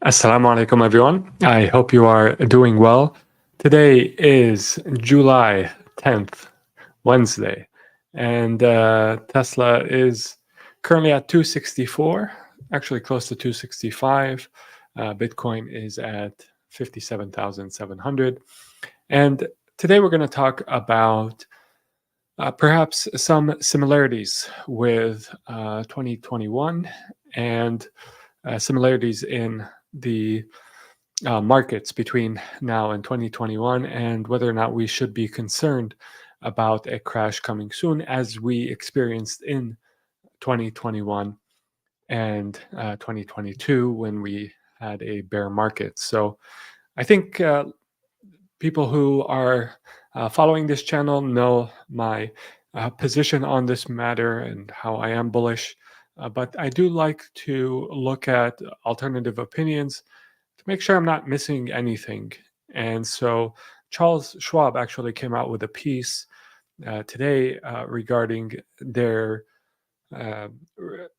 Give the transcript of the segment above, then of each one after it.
Assalamu alaikum, everyone. I hope you are doing well. Today is July 10th, Wednesday, and Tesla is currently at 264, actually close to 265. Bitcoin is at 57,700. And today we're going to talk about perhaps some similarities with 2021 and similarities in the markets between now and 2021, and whether or not we should be concerned about a crash coming soon, as we experienced in 2021 and 2022 when we had a bear market. So I think people who are following this channel know my position on this matter and how I am bullish. But I do like to look at alternative opinions to make sure I'm not missing anything. And so Charles Schwab actually came out with a piece today regarding their uh,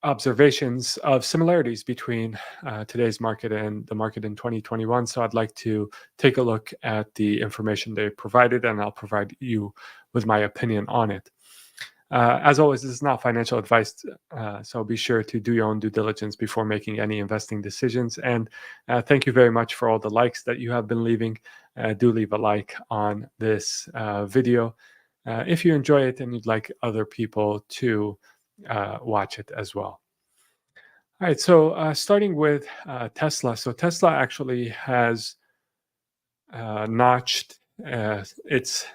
observations of similarities between today's market and the market in 2021. So I'd like to take a look at the information they provided, and I'll provide you with my opinion on it. As always, this is not financial advice, so be sure to do your own due diligence before making any investing decisions. And thank you very much for all the likes that you have been leaving. Do leave a like on this video if you enjoy it and you'd like other people to watch it as well. All right, so starting with Tesla. So Tesla actually has notched its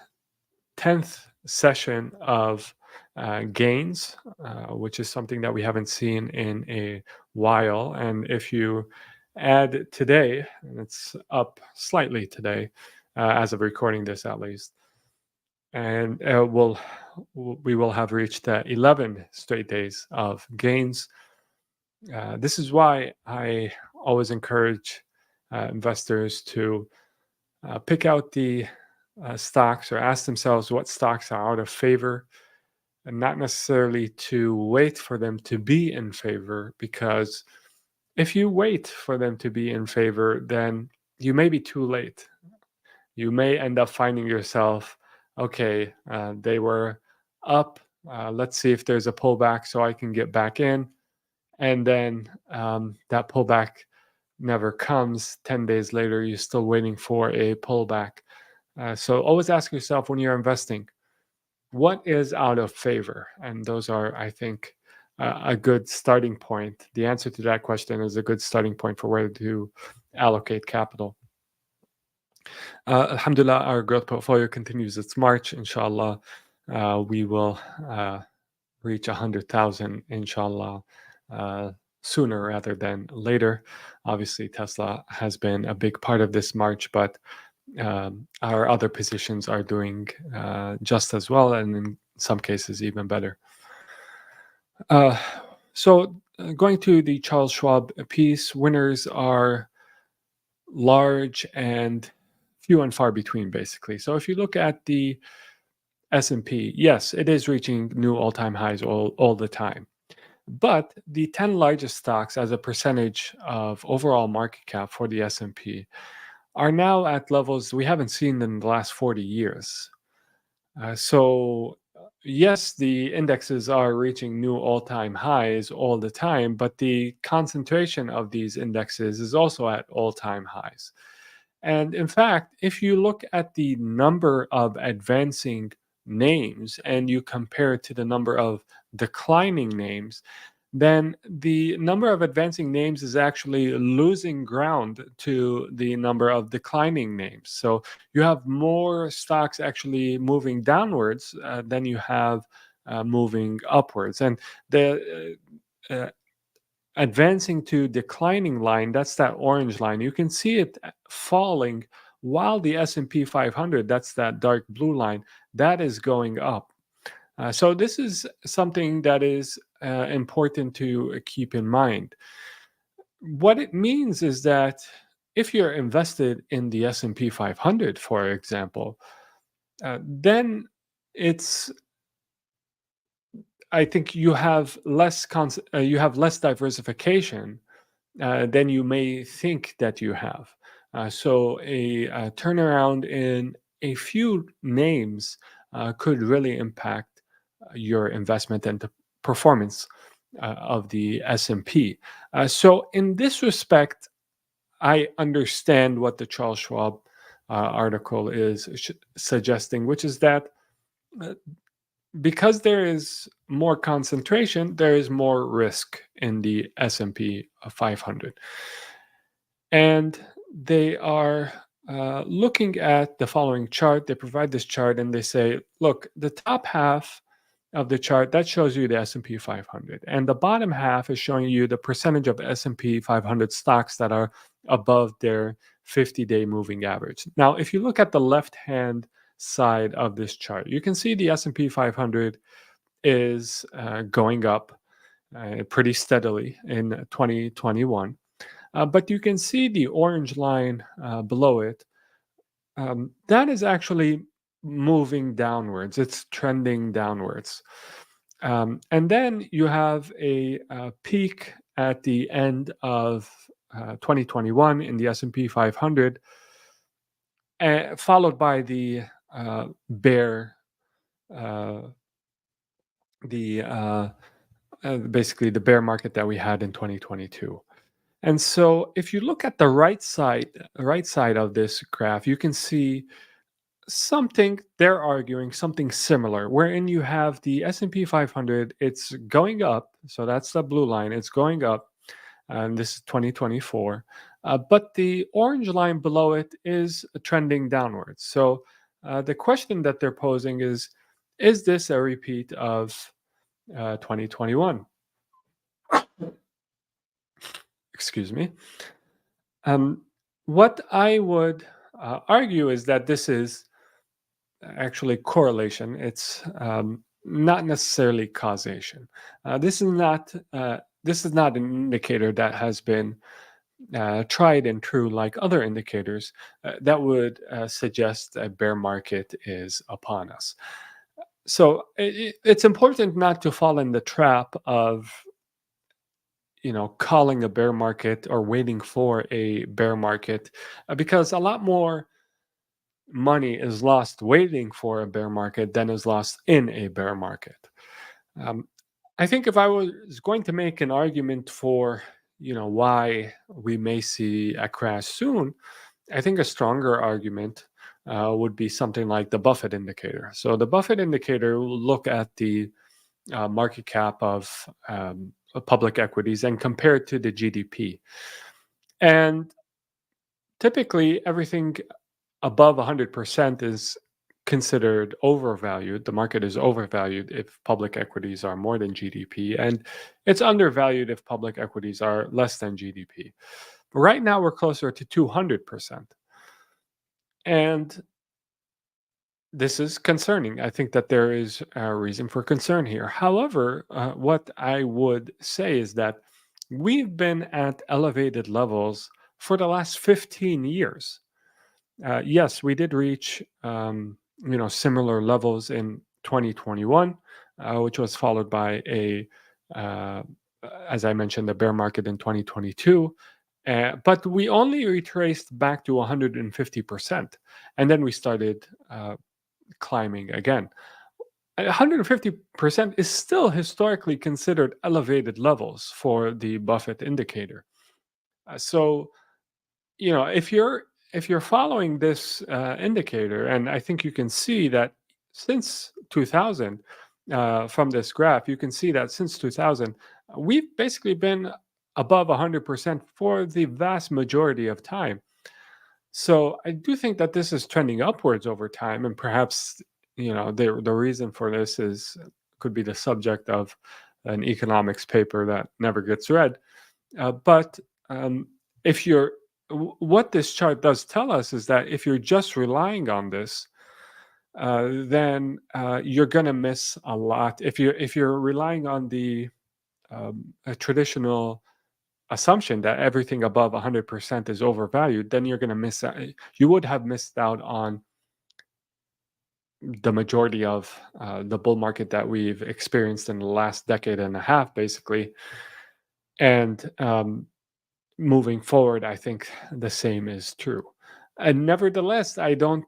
10th session of gains, which is something that we haven't seen in a while. And if you add today, and it's up slightly today, as of recording this at least, and we will have reached 11 straight days of gains. This is why I always encourage investors to pick out the stocks, or ask themselves what stocks are out of favor, and not necessarily to wait for them to be in favor, because if you wait for them to be in favor, then you may be too late. You may end up finding yourself, okay, they were up. Let's see if there's a pullback so I can get back in. And then that pullback never comes. 10 days later, you're still waiting for a pullback. So always ask yourself when you're investing, what is out of favor? And those are, I think, a good starting point. The answer to that question is a good starting point for where to allocate capital. Alhamdulillah, our growth portfolio continues its march. Inshallah, we will reach 100,000, inshallah, sooner rather than later. Obviously, Tesla has been a big part of this march, but our other positions are doing just as well, and in some cases even better. So going to the Charles Schwab piece, winners are large and few and far between, basically. So if you look at the S&P, yes, it is reaching new all-time highs all the time. But the 10 largest stocks as a percentage of overall market cap for the S&P are now at levels we haven't seen in the last 40 years. So yes, the indexes are reaching new all-time highs all the time, but the concentration of these indexes is also at all-time highs. And in fact, if you look at the number of advancing names and you compare it to the number of declining names, then the number of advancing names is actually losing ground to the number of declining names. So you have more stocks actually moving downwards than you have moving upwards. And the advancing to declining line, that's that orange line. You can see it falling while the S&P 500, that's that dark blue line, that is going up. So this is something that is important to keep in mind. What it means is that if you're invested in the S&P 500, for example, then I think you have less diversification than you may think that you have. So a turnaround in a few names could really impact your investment and the performance of the S&P. So in this respect, I understand what the Charles Schwab article is suggesting, which is that uh, because there is more concentration, there is more risk in the S&P 500. And they are looking at the following chart. They provide this chart and they say, look, the top half of the chart that shows you the S&P 500, and the bottom half is showing you the percentage of S&P 500 stocks that are above their 50-day moving average. Now, if you look at the left-hand side of this chart, you can see the S&P 500 is going up pretty steadily in 2021. But you can see the orange line below it. That is actually moving downwards. It's trending downwards. And then you have a peak at the end of 2021 in the S&P 500, followed by the bear, uh, the basically the bear market that we had in 2022. And so if you look at the right side of this graph, you can see something they're arguing something similar wherein you have the S&P 500, it's going up, so that's the blue line, it's going up, and this is 2024, but the orange line below it is trending downwards. So the question that they're posing is this a repeat of 2021? Excuse me. What I would argue is that this is actually correlation. It's not necessarily causation. This is not an indicator that has been tried and true like other indicators that would suggest a bear market is upon us. So it's important not to fall in the trap of calling a bear market or waiting for a bear market, because a lot more money is lost waiting for a bear market than is lost in a bear market. Um, I think if I was going to make an argument for why we may see a crash soon, I think a stronger argument would be something like the Buffett indicator. So the Buffett indicator will look at the market cap of public equities and compare it to the GDP. And typically, everything above 100% is considered overvalued. The market is overvalued if public equities are more than GDP, and it's undervalued if public equities are less than GDP. But right now, we're closer to 200%. And this is concerning. I think that there is a reason for concern here. However, what I would say is that we've been at elevated levels for the last 15 years. Yes, we did reach similar levels in 2021, which was followed by uh, as I mentioned, the bear market in 2022. But we only retraced back to 150%, and then we started climbing again. 150% is still historically considered elevated levels for the Buffett indicator. So, if you're following this indicator, and I think you can see that since 2000, from this graph, you can see that since 2000, we've basically been above 100% for the vast majority of time. So I do think that this is trending upwards over time, and perhaps the reason for this could be the subject of an economics paper that never gets read. But if you're what this chart does tell us is that if you're just relying on this, then you're going to miss a lot. If you're relying on the a traditional assumption that everything above 100% is overvalued, then you're going to miss out. You would have missed out on the majority of the bull market that we've experienced in the last decade and a half, basically. And moving forward, I think the same is true. And nevertheless, I don't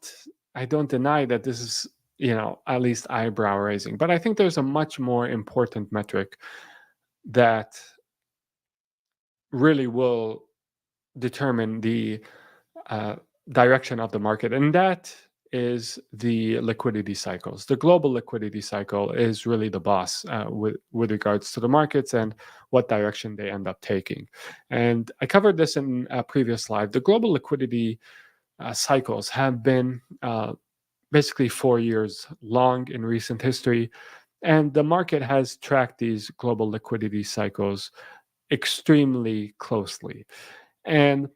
deny that this is, at least eyebrow raising. But I think there's a much more important metric that really will determine the uh, direction of the market, and that is the liquidity cycles. The global liquidity cycle is really the boss with regards to the markets and what direction they end up taking. And I covered this in a previous slide. The global liquidity cycles have been basically 4 years long in recent history, and the market has tracked these global liquidity cycles extremely closely. And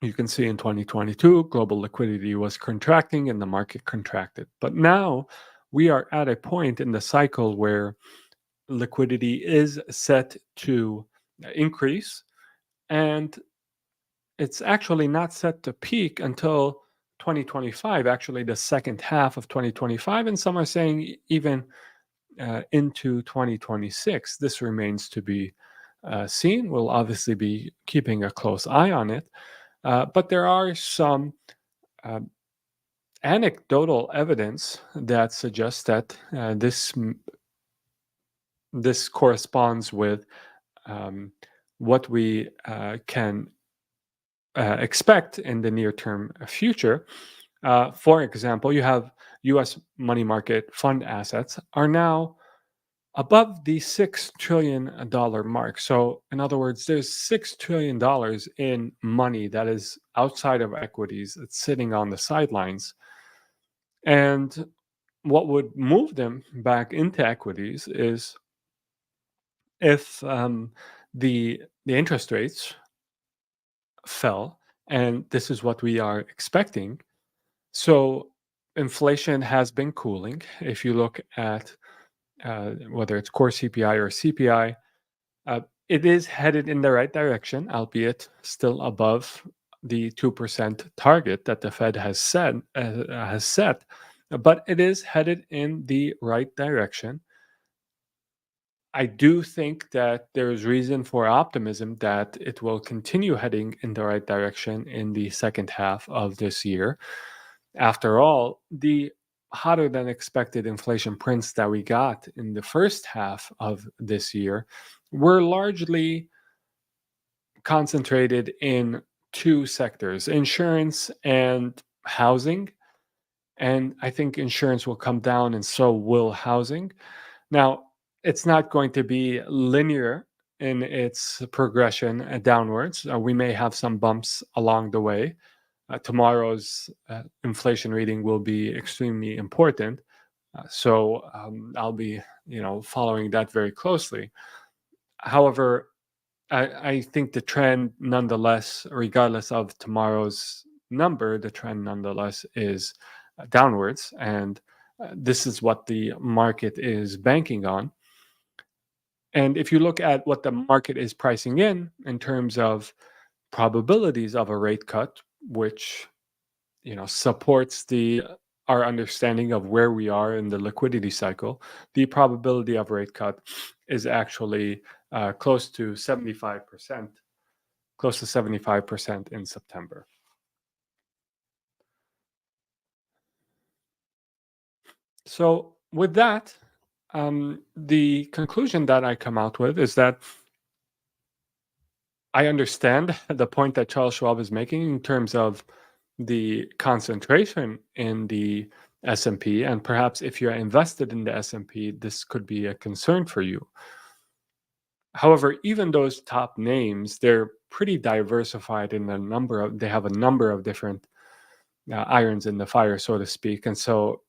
you can see in 2022, global liquidity was contracting and the market contracted. But now we are at a point in the cycle where liquidity is set to increase, and it's actually not set to peak until 2025, actually, the second half of 2025. And some are saying even into 2026. This remains to be seen. We'll obviously be keeping a close eye on it. But there are some uh, anecdotal evidence that suggests that this corresponds with um, what we can expect in the near term future. For example, you have U.S. money market fund assets are now above the $6 trillion mark. So, in other words, there's $6 trillion in money that is outside of equities. It's sitting on the sidelines. And what would move them back into equities is if the interest rates fell, and this is what we are expecting. So inflation has been cooling. If you look at whether it's core CPI or CPI, it is headed in the right direction, albeit still above the 2% target that the Fed has set, but it is headed in the right direction. I do think that there is reason for optimism that it will continue heading in the right direction in the second half of this year. After all, the hotter than expected inflation prints that we got in the first half of this year were largely concentrated in two sectors, insurance and housing. And I think insurance will come down, and so will housing. Now, it's not going to be linear in its progression downwards. We may have some bumps along the way. Tomorrow's inflation reading will be extremely important. So I'll be, following that very closely. However, I think the trend, nonetheless, regardless of tomorrow's number, the trend nonetheless is downwards, and this is what the market is banking on. And if you look at what the market is pricing in terms of probabilities of a rate cut, which supports the our understanding of where we are in the liquidity cycle, the probability of rate cut is actually close to 75% in September. So with that, the conclusion that I come out with is that I understand the point that Charles Schwab is making in terms of the concentration in the S&P, and perhaps if you're invested in the S&P, this could be a concern for you. However, even those top names, they're pretty diversified in they have a number of different irons in the fire, so to speak. And so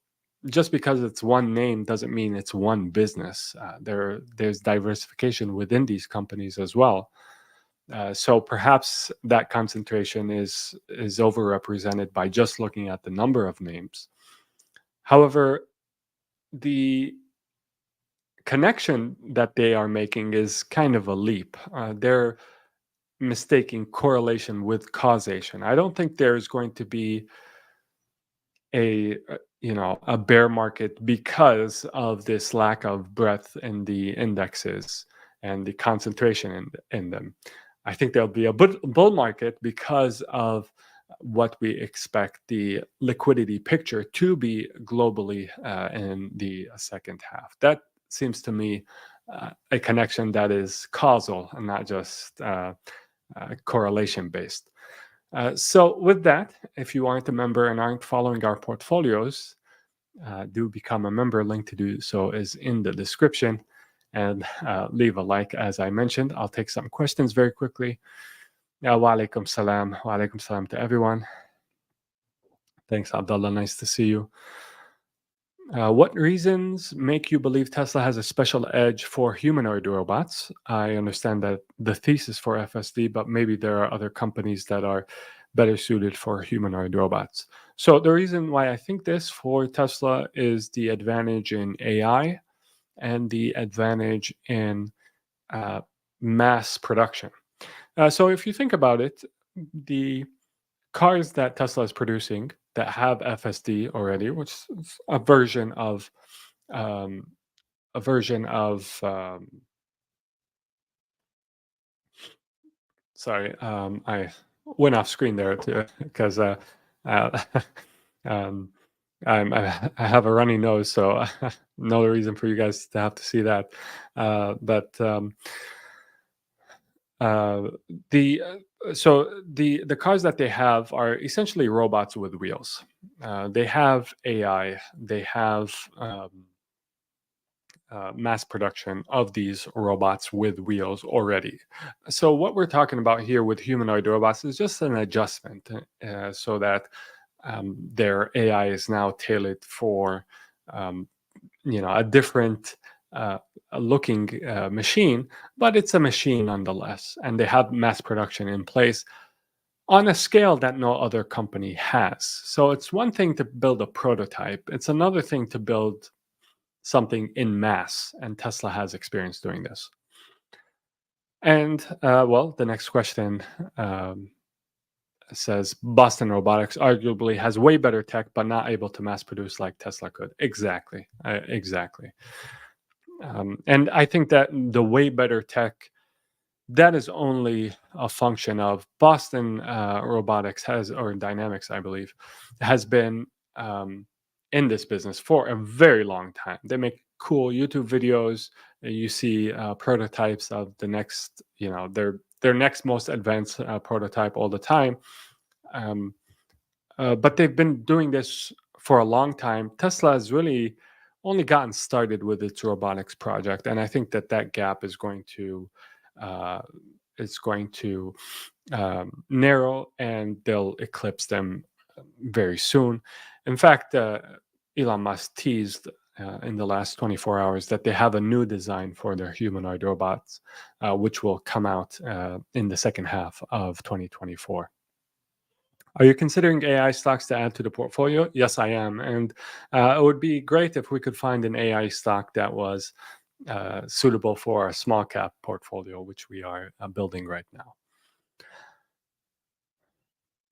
just because it's one name doesn't mean it's one business. There's diversification within these companies as well. So perhaps that concentration is overrepresented by just looking at the number of names. However, the connection that they are making is kind of a leap. They're mistaking correlation with causation. I don't think there's going to be a bear market because of this lack of breadth in the indexes and the concentration in them. I think there'll be a bull market because of what we expect the liquidity picture to be globally in the second half. That seems to me a connection that is causal and not just correlation based. So with that, if you aren't a member and aren't following our portfolios, do become a member. Link to do so is in the description. And leave a like, as I mentioned. I'll take some questions very quickly. Wa alaikum salam. Wa alaikum salam to everyone. Thanks, Abdullah. Nice to see you. What reasons make you believe Tesla has a special edge for humanoid robots? I understand that the thesis for FSD, but maybe there are other companies that are better suited for humanoid robots. So the reason why I think this for Tesla is the advantage in AI and the advantage in mass production. So if you think about it, the cars that Tesla is producing that have FSD already, which is a version of um, sorry, I went off screen there too because uh, um, I have a runny nose, so no reason for you guys to have to see that. But uh, the so the cars that they have are essentially robots with wheels. They have AI. They have mass production of these robots with wheels already. So what we're talking about here with humanoid robots is just an adjustment so that their AI is now tailored for a different looking machine, but it's a machine nonetheless, and they have mass production in place on a scale that no other company has. So it's one thing to build a prototype, it's another thing to build something in mass, and Tesla has experience doing this. And well, the next question says Boston Robotics arguably has way better tech, but not able to mass produce like Tesla could. Exactly, exactly. And I think that the way better tech, that is only a function of Boston Robotics has, or Dynamics, I believe, has been in this business for a very long time. They make cool YouTube videos. You see prototypes of the next, their next most advanced prototype all the time. But they've been doing this for a long time. Tesla has really only gotten started with its robotics project, and I think that gap is going to uh, narrow, and they'll eclipse them very soon. In fact, Elon Musk teased in the last 24 hours that they have a new design for their humanoid robots, which will come out in the second half of 2024. Are you considering AI stocks to add to the portfolio? Yes, I am. And it would be great if we could find an AI stock that was suitable for a small cap portfolio, which we are building right now.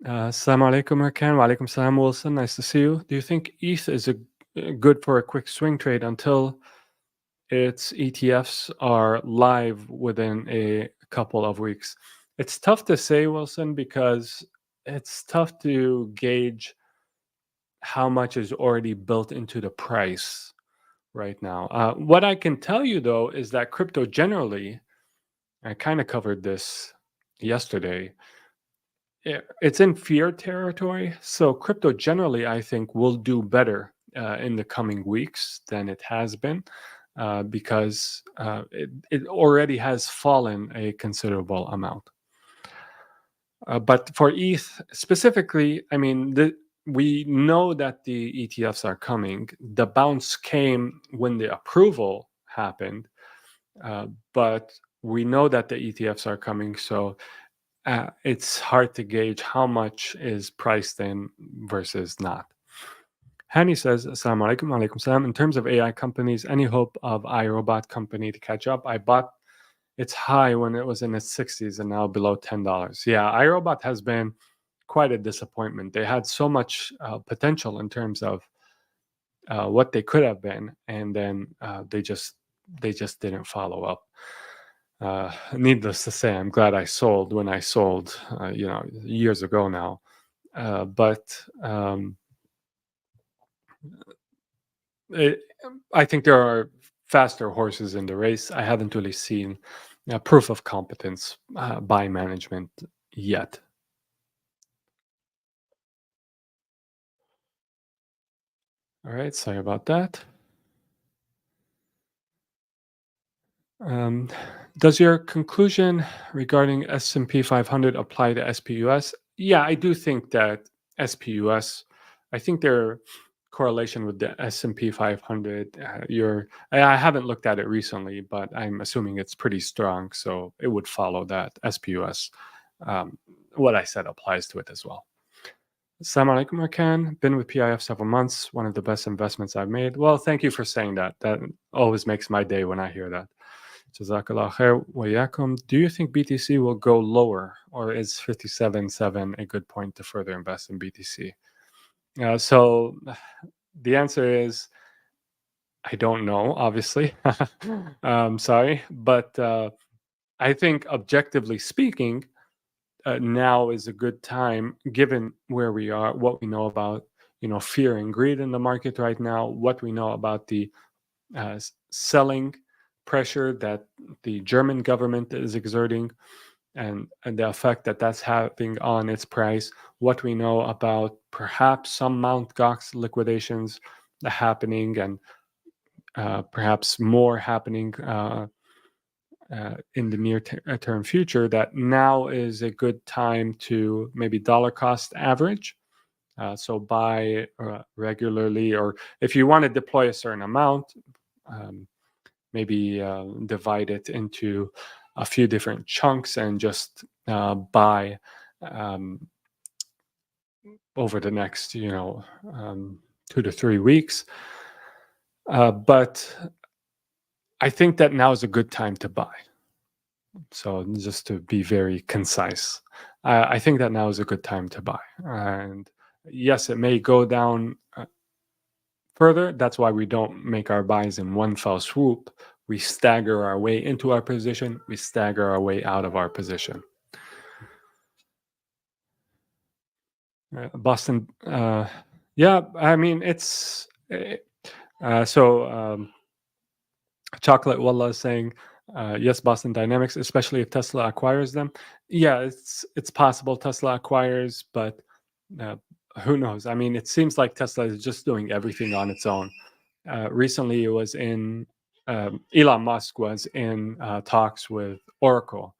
Assalamu alaikum, Arkan. Wa alaikum salam, Wilson. Nice to see you. Do you think ETH is good for a quick swing trade until its ETFs are live within a couple of weeks? It's tough to say, Wilson, because it's tough to gauge how much is already built into the price right now. What I can tell you, though, is that crypto generally, I kind of covered this yesterday, it's in fear territory. So crypto generally, I think, will do better in the coming weeks than it has been because it already has fallen a considerable amount. But for ETH specifically, I mean, we know that the ETFs are coming. The bounce came when the approval happened, but we know that the ETFs are coming. So it's hard to gauge how much is priced in versus not. Hani says, Assalamu alaikum, alaikum salam. In terms of AI companies, any hope of iRobot company to catch up? I bought its high when it was in its 60s and now below $10. Yeah, iRobot has been quite a disappointment. They had so much potential in terms of what they could have been, and then they just didn't follow up. Needless to say, I'm glad I sold when I sold, years ago now. But it, I think there are faster horses in the race. I haven't really seen proof of competence by management yet. All right, sorry about that. Um, does your conclusion regarding S&P 500 apply to SPUS? Yeah, I do think that SPUS, I think their correlation with the S&P 500, I haven't looked at it recently, but I'm assuming it's pretty strong, so it would follow that SPUS. Um, what I said applies to it as well. Assalamu alaikum, Arkan. Been with PIF several months. One of the best investments I've made. Well, thank you for saying that. That always makes my day when I hear that. Jazakallah khair wa yakum. Do you think BTC will go lower, or is 57.7 a good point to further invest in BTC? So the answer is I don't know, obviously. Sorry. But I think objectively speaking, now is a good time, given where we are, what we know about fear and greed in the market right now, what we know about the selling pressure that the German government is exerting, and the effect that that's having on its price, what we know about perhaps some Mount Gox liquidations happening, and perhaps more happening in the near term future, that now is a good time to maybe dollar cost average. So buy regularly, or if you want to deploy a certain amount, um, maybe divide it into a few different chunks and just buy um, over the next 2 to 3 weeks. But I think that now is a good time to buy. So just to be very concise, I think that now is a good time to buy. And yes, it may go down further. That's why we don't make our buys in one fell swoop. We stagger our way into our position. We stagger our way out of our position. Boston, yeah, I mean, it's so. Chocolate Wallah is saying, yes, Boston Dynamics, especially if Tesla acquires them. Yeah, it's possible Tesla acquires, but uh, who knows? I mean, it seems like Tesla is just doing everything on its own. Recently, it was in Elon Musk was in talks with Oracle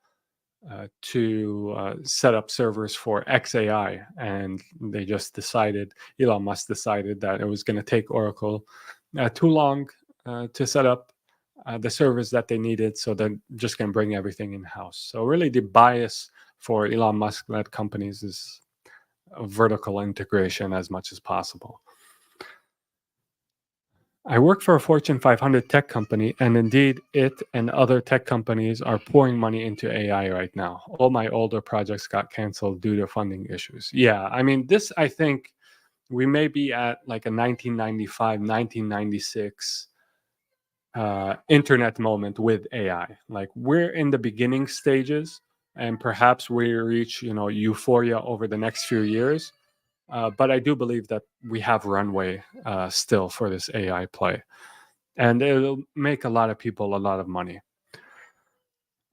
to set up servers for XAI, and they just decided, Elon Musk decided that it was going to take Oracle too long to set up the servers that they needed, so they're just going to bring everything in house. So really, the bias for Elon Musk-led companies is vertical integration as much as possible. I work for a Fortune 500 tech company, and indeed, it and other tech companies are pouring money into AI right now. All my older projects got canceled due to funding issues. Yeah, I mean, this, I think we may be at like a 1995, 1996 internet moment with AI. Like, we're in the beginning stages, and perhaps we reach, euphoria over the next few years. But I do believe that we have runway still for this AI play, and it'll make a lot of people a lot of money.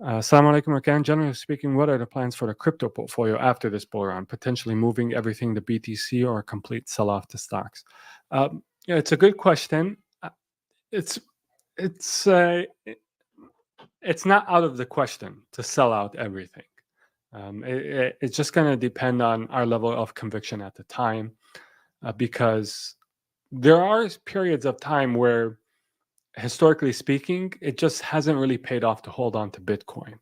Assalamu alaikum again. Generally speaking, what are the plans for the crypto portfolio after this bull run? Potentially moving everything to BTC or a complete sell-off to stocks? Yeah, it's a good question. It's it's uh, it's not out of the question to sell out everything. It's just going to depend on our level of conviction at the time, because there are periods of time where, historically speaking, it just hasn't really paid off to hold on to Bitcoin.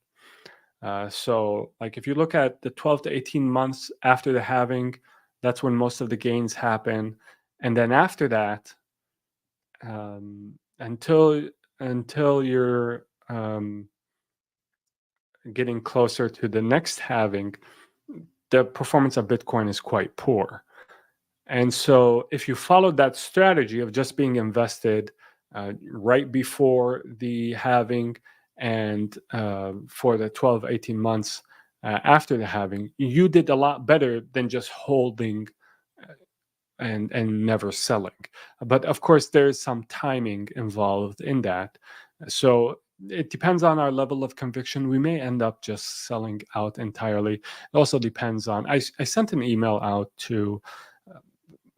So, like, if you look at the 12 to 18 months after the halving, that's when most of the gains happen. And then after that, until you're getting closer to the next halving, the performance of Bitcoin is quite poor. And so, if you followed that strategy of just being invested right before the halving and for the 12, 18 months after the halving, you did a lot better than just holding and never selling. But of course, there's some timing involved in that. So it depends on our level of conviction. We may end up just selling out entirely. It also depends on. I sent an email out to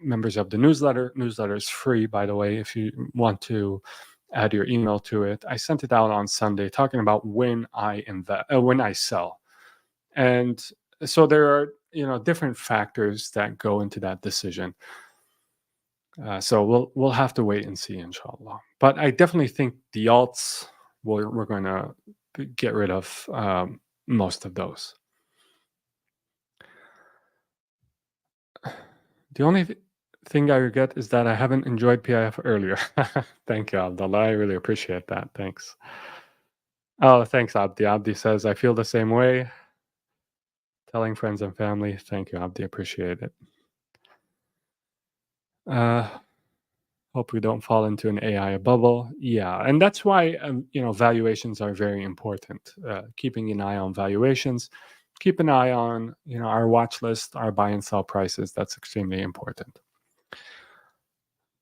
members of the newsletter. Newsletter is free, by the way, if you want to add your email to it. I sent it out on Sunday talking about when I invest, when I sell. And so there are, different factors that go into that decision. So we'll have to wait and see, inshallah. But I definitely think the alts we're going to get rid of most of those. The only thing I regret is that I haven't enjoyed PIF earlier. Thank you, Abdullah. I really appreciate that. Thanks. Oh, thanks, Abdi. Abdi says, I feel the same way. Telling friends and family. Thank you, Abdi. Appreciate it. Hope we don't fall into an AI bubble. Yeah, and that's why valuations are very important. Keeping an eye on valuations, keep an eye on our watch list, our buy and sell prices. That's extremely important.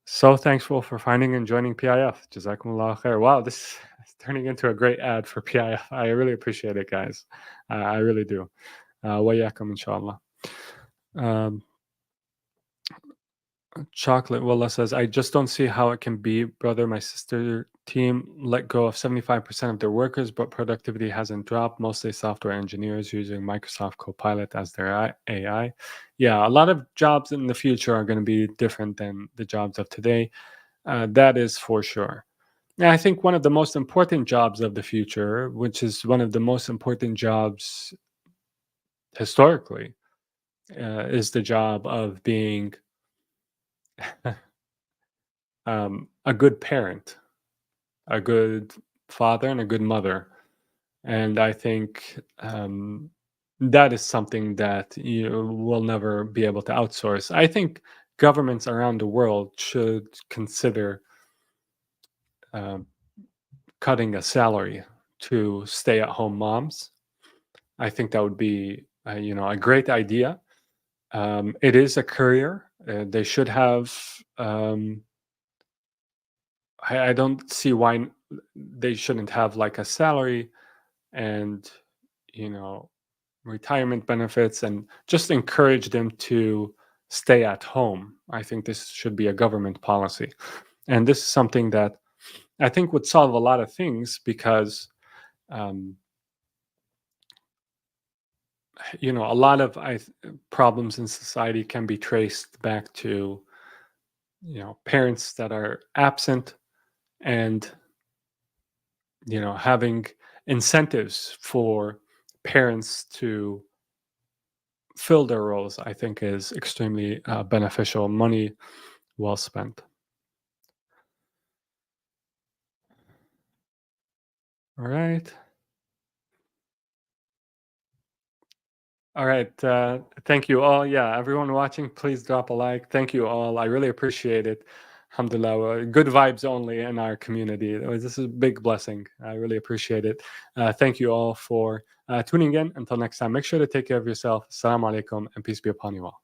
So thankful for finding and joining PIF. Jazakumullah khair. Wow, this is turning into a great ad for PIF. I really appreciate it, guys. I really do. Wa yakum, inshallah. Chocolate Willa says, I just don't see how it can be, brother. My sister team let go of 75% of their workers, but productivity hasn't dropped. Mostly software engineers using Microsoft Copilot as their AI. Yeah, a lot of jobs in the future are going to be different than the jobs of today. That is for sure. And I think one of the most important jobs of the future, which is one of the most important jobs historically, is the job of being a good parent, a good father, and a good mother. And I think that is something that you will never be able to outsource. I think governments around the world should consider um, cutting a salary to stay-at-home moms. I think that would be, a great idea. It is a career. They should have. I don't see why they shouldn't have like a salary and you know retirement benefits and just encourage them to stay at home. I think this should be a government policy, and this is something that I think would solve a lot of things because um, a lot of problems in society can be traced back to parents that are absent and having incentives for parents to fill their roles, I think, is extremely beneficial. Money well spent. All right. All right. Thank you all. Yeah, everyone watching, please drop a like. Thank you all. I really appreciate it. Alhamdulillah. Good vibes only in our community. This is a big blessing. I really appreciate it. Thank you all for tuning in. Until next time, make sure to take care of yourself. Assalamu alaikum and peace be upon you all.